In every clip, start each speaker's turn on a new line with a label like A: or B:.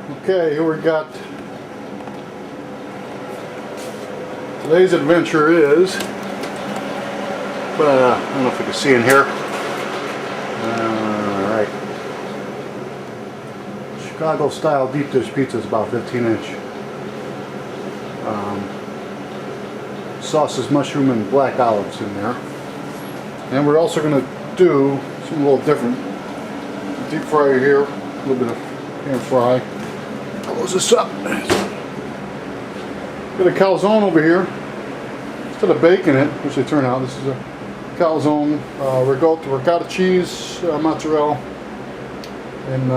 A: Okay, here we got today's adventure is, but I don't know if you can see in here. Alright. Chicago style deep dish pizza is about 15-inch. Sausage, mushroom, and black olives in there. And we're also going to do something a little different. Deep fry here, a little bit of pan fry. Close this up. Got a calzone over here. Instead of baking it, which they turn out, this is a calzone, ricotta cheese, mozzarella, and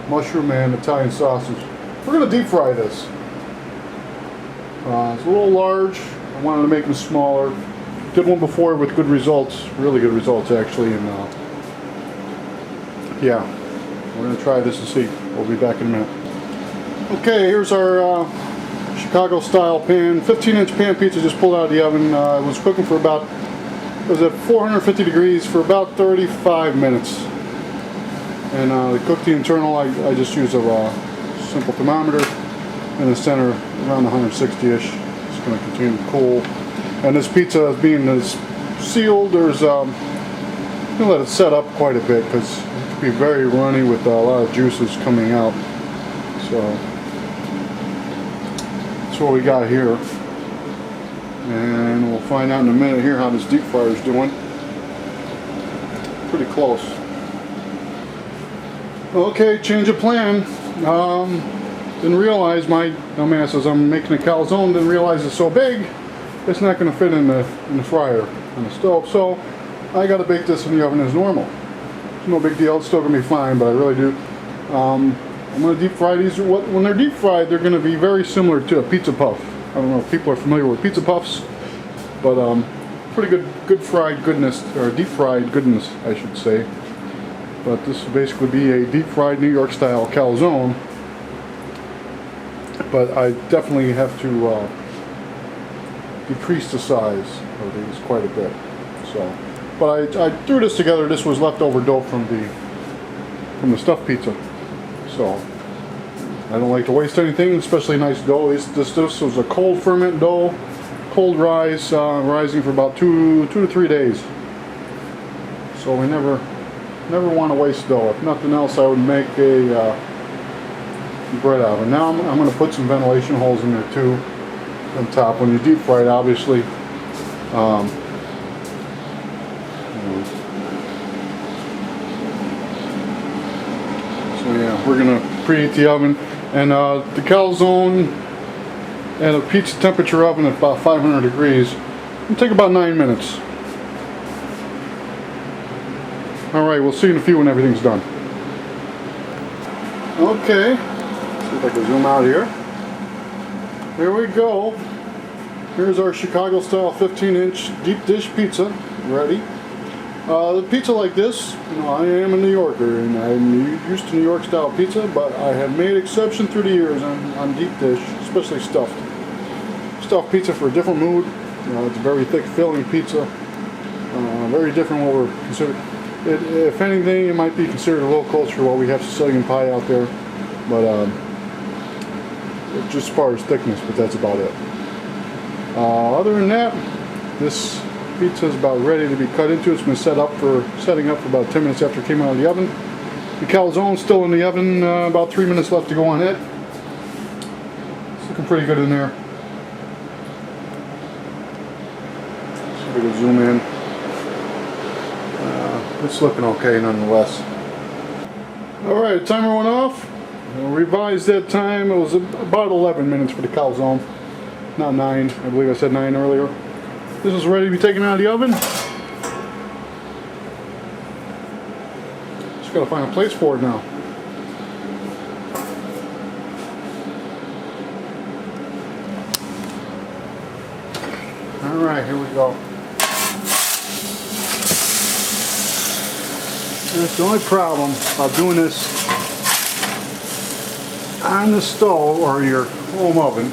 A: mushroom and Italian sausage. We're going to deep fry this. It's a little large. I wanted to make them smaller. Did one before with good results, really good results actually, and yeah, we're going to try this and see. We'll be back in a minute. Okay, here's our Chicago style pan, 15-inch pan pizza just pulled out of the oven. I was cooking for about, it was at 450 degrees for about 35 minutes. And to cook the internal, I just use a simple thermometer in the center around 160-ish. It's going to continue to cool. And this pizza being sealed, there's going to let it set up quite a bit because it can be very runny with a lot of juices coming out. So that's what we got here. And we'll find out in a minute here how this deep fryer is doing. Pretty close. Okay, change of plan. Didn't realize, my dumbass, as I'm making a calzone, didn't realize it's so big, it's not going to fit in the fryer on the stove. So I got to bake this in the oven as normal. It's no big deal. It's still going to be fine, but I really do. I'm going to deep fry these. When they're deep fried, they're going to be very similar to a pizza puff. I don't know if people are familiar with pizza puffs, but pretty good fried goodness, or deep fried goodness, I should say. But this will basically be a deep fried New York style calzone. But I definitely have to decrease the size of these quite a bit. So, but I threw this together. This was leftover dough from the stuffed pizza. So I don't like to waste anything, especially nice dough. This was a cold ferment dough, cold rise, rising for about two to 3 days. So we never want to waste dough. If nothing else, I would make a bread oven. Now I'm going to put some ventilation holes in there too on top. When you deep fry it, obviously, so yeah, we're going to preheat the oven, and the calzone at a pizza temperature oven at about 500 degrees. It'll take about 9 minutes. Alright, we'll see you in a few when everything's done. Okay, see if I can zoom out here. Here we go. Here's our Chicago style 15-inch deep dish pizza ready. The pizza like this, you know, I am a New Yorker and I'm used to New York style pizza, but I have made exception through the years on deep dish, especially stuffed. Stuffed pizza for a different mood. It's a very thick filling pizza. Very different what we're considered. If anything, it might be considered a low culture while we have Sicilian pie out there, but just as far as thickness, but that's about it. Other than that, this pizza is about ready to be cut into. It's been setting up for about 10 minutes after it came out of the oven. The calzone's still in the oven, about 3 minutes left to go on it. It's looking pretty good in there. See if we can zoom in. It's looking okay nonetheless. Alright, timer went off. We'll revise that time. It was about 11 minutes for the calzone. Not 9. I believe I said 9 earlier. This is ready to be taken out of the oven. Just gotta find a place for it now. Alright, here we go. That's the only problem about doing this on the stove or your home oven.